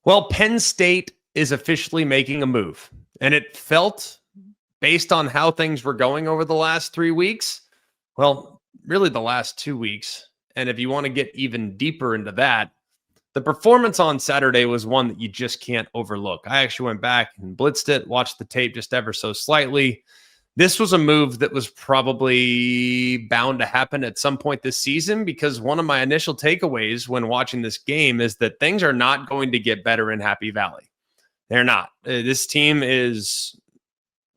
Well, Penn State is officially making a move, and it felt, based on how things were going over the last 3 weeks, well, really the last 2 weeks. And if you want to get even deeper into that, the performance on Saturday was one that you just can't overlook. I actually went back and blitzed it, watched the tape just ever so slightly. This was a move that was probably bound to happen at some point this season, because one of my initial takeaways when watching this game is that things are not going to get better in Happy Valley. They're not. This team is,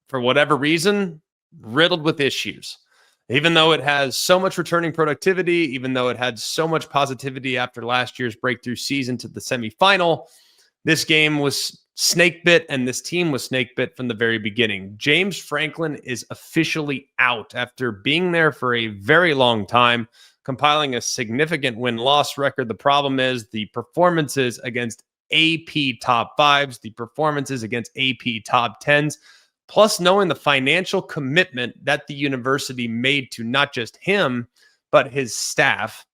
for whatever reason, riddled with issues. Even though it has so much returning productivity, even though it had so much positivity after last year's breakthrough season to the semifinal, this game was snake bit, and this team was snake bit from the very beginning. James Franklin is officially out after being there for a very long time, compiling a significant win-loss record. The problem is the performances against AP top fives, the performances against AP top tens, plus knowing the financial commitment that the university made to not just him, but his staff.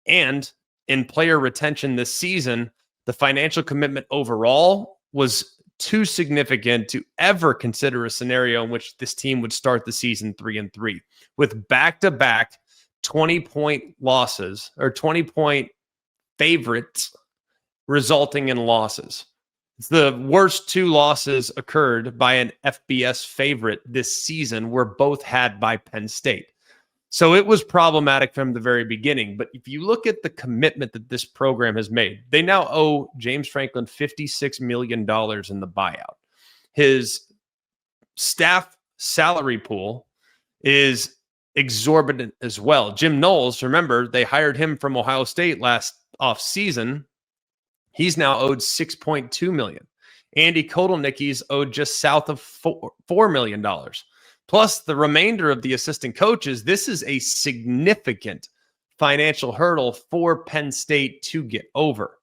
And in player retention this season, the financial commitment overall was too significant to ever consider a scenario in which this team would start the season 3-3 with back-to-back 20-point losses or 20-point favorites resulting in losses. It's the worst two losses occurred by an FBS favorite this season, were both had by Penn State. So it was problematic from the very beginning. But if you look at the commitment that this program has made, they now owe James Franklin $56 million in the buyout. His staff salary pool is exorbitant as well. Jim Knowles, remember, they hired him from Ohio State last offseason. He's now owed $6.2 million. Andy Kotelnicki's owed just south of $4 million. Plus the remainder of the assistant coaches. This is a significant financial hurdle for Penn State to get over.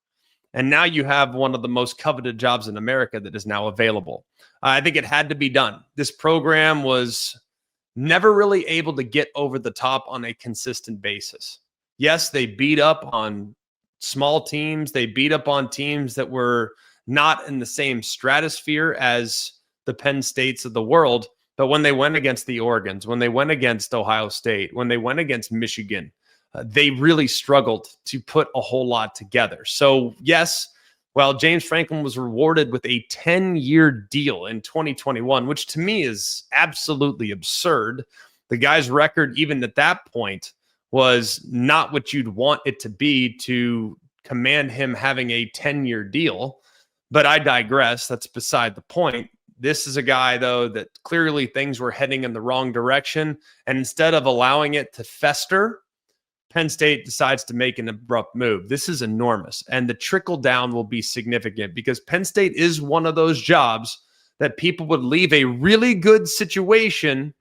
And now you have one of the most coveted jobs in America that is now available. I think it had to be done. This program was never really able to get over the top on a consistent basis. Yes, they beat up on small teams. They beat up on teams that were not in the same stratosphere as the Penn States of the world. But when they went against the Oregons, when they went against Ohio State, when they went against Michigan, they really struggled to put a whole lot together. So yes, while James Franklin was rewarded with a 10-year deal in 2021, which to me is absolutely absurd. The guy's record, even at that point, was not what you'd want it to be to command him having a 10-year deal. But I digress. That's beside the point. This is a guy, though, that clearly things were heading in the wrong direction. And instead of allowing it to fester, Penn State decides to make an abrupt move. This is enormous. And the trickle down will be significant, because Penn State is one of those jobs that people would leave a really good situation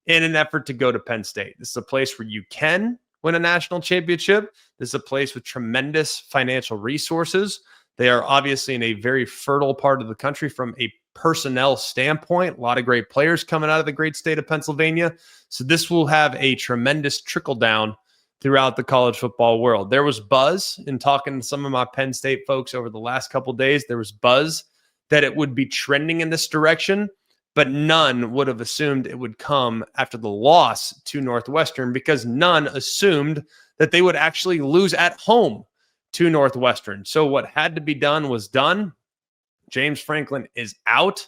in an effort to go to Penn State. This is a place where you can win a national championship. This is a place with tremendous financial resources. They are obviously in a very fertile part of the country from a personnel standpoint. A lot of great players coming out of the great state of Pennsylvania. So this will have a tremendous trickle down throughout the college football world. There was buzz in talking to some of my Penn State folks over the last couple of days. There was buzz that it would be trending in this direction, but none would have assumed it would come after the loss to Northwestern, because none assumed that they would actually lose at home to Northwestern. So what had to be done was done. James Franklin is out,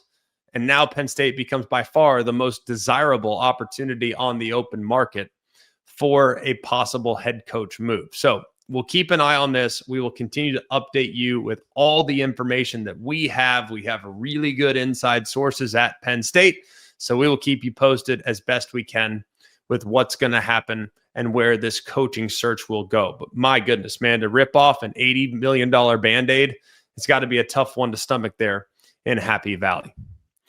and now Penn State becomes by far the most desirable opportunity on the open market for a possible head coach move. So we'll keep an eye on this. We will continue to update you with all the information that we have. We have really good inside sources at Penn State, so we will keep you posted as best we can with what's going to happen and where this coaching search will go. But my goodness, man, to rip off an $80 million Band-Aid, it's got to be a tough one to stomach there in Happy Valley.